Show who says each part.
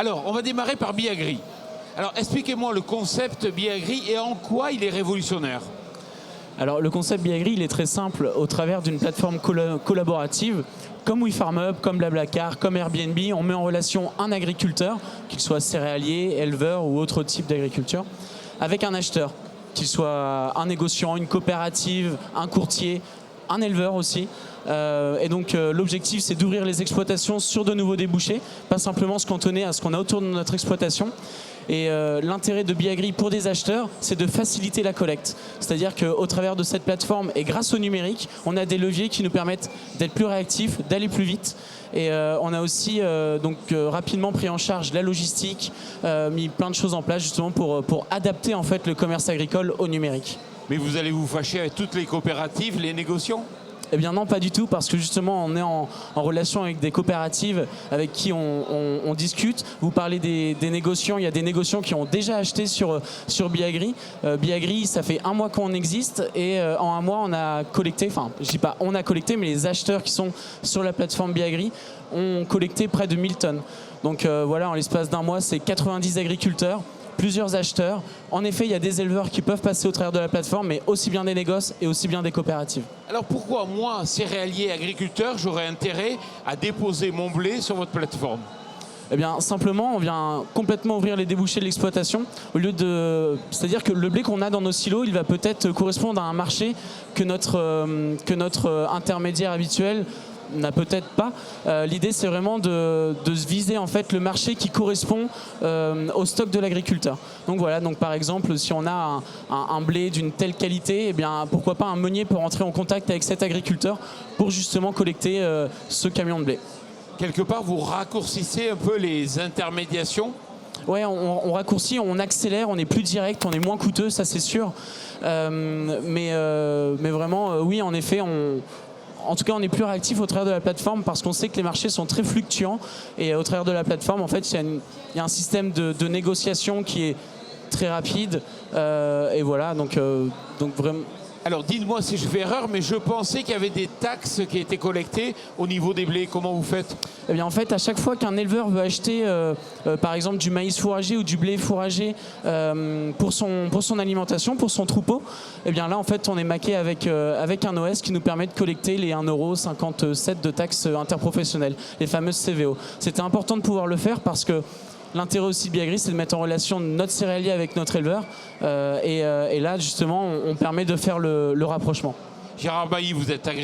Speaker 1: Alors, on va démarrer par Biagri. Alors, expliquez-moi le concept Biagri et en quoi il est révolutionnaire.
Speaker 2: Alors le concept Biagri, il est très simple au travers d'une plateforme collaborative comme WeFarmUp, comme Blablacar, comme Airbnb. On met en relation un agriculteur, qu'il soit céréalier, éleveur ou autre type d'agriculture, avec un acheteur, qu'il soit un négociant, une coopérative, un courtier, un éleveur aussi. Et donc l'objectif, c'est d'ouvrir les exploitations sur de nouveaux débouchés, pas simplement se cantonner à ce qu'on a autour de notre exploitation. Et l'intérêt de Biagri pour des acheteurs, c'est de faciliter la collecte. C'est-à-dire qu'au travers de cette plateforme et grâce au numérique, on a des leviers qui nous permettent d'être plus réactifs, d'aller plus vite. Et on a aussi rapidement pris en charge la logistique, mis plein de choses en place justement pour adapter en fait le commerce agricole au numérique.
Speaker 1: Mais vous allez vous fâcher avec toutes les coopératives, les négociants ?
Speaker 2: Eh bien non, pas du tout, parce que justement on est en relation avec des coopératives avec qui on discute. Vous parlez des négociants, il y a des négociants qui ont déjà acheté sur Biagri. Biagri, ça fait 1 mois qu'on existe et en 1 mois on a collecté, enfin je dis pas on a collecté, mais les acheteurs qui sont sur la plateforme Biagri ont collecté près de 1000 tonnes. Donc voilà, en l'espace d'1 mois, c'est 90 agriculteurs, plusieurs acheteurs. En effet, il y a des éleveurs qui peuvent passer au travers de la plateforme, mais aussi bien des négoces et aussi bien des coopératives.
Speaker 1: Alors pourquoi moi, céréalier, agriculteur, j'aurais intérêt à déposer mon blé sur votre plateforme ?
Speaker 2: Eh bien, simplement, on vient complètement ouvrir les débouchés de l'exploitation. C'est-à-dire que le blé qu'on a dans nos silos, il va peut-être correspondre à un marché que notre intermédiaire habituel n'a peut-être pas. L'idée, c'est vraiment de viser en fait le marché qui correspond au stock de l'agriculteur. Donc voilà, donc par exemple, si on a un blé d'une telle qualité, eh bien pourquoi pas un meunier peut rentrer en contact avec cet agriculteur pour justement collecter ce camion de blé.
Speaker 1: Quelque part, vous raccourcissez un peu les intermédiations ?
Speaker 2: Ouais, on raccourcit, on accélère, on est plus direct, on est moins coûteux, ça c'est sûr. Mais vraiment, oui, en effet, en tout cas, on est plus réactif au travers de la plateforme parce qu'on sait que les marchés sont très fluctuants et au travers de la plateforme, en fait, il y a un système de négociation qui est très rapide et voilà, donc vraiment.
Speaker 1: Alors dites-moi si je fais erreur, mais je pensais qu'il y avait des taxes qui étaient collectées au niveau des blés. Comment vous faites ?
Speaker 2: Eh bien, en fait, à chaque fois qu'un éleveur veut acheter, par exemple, du maïs fourragé ou du blé fourragé pour son alimentation, pour son troupeau, eh bien là, en fait, on est maqué avec un OS qui nous permet de collecter les 1,57 € de taxes interprofessionnelles, les fameuses CVO. C'était important de pouvoir le faire parce que l'intérêt aussi de Biagri, c'est de mettre en relation notre céréalier avec notre éleveur. Et là, justement, on permet de faire le rapprochement.
Speaker 1: Gérard Bailly, vous êtes agriculteur.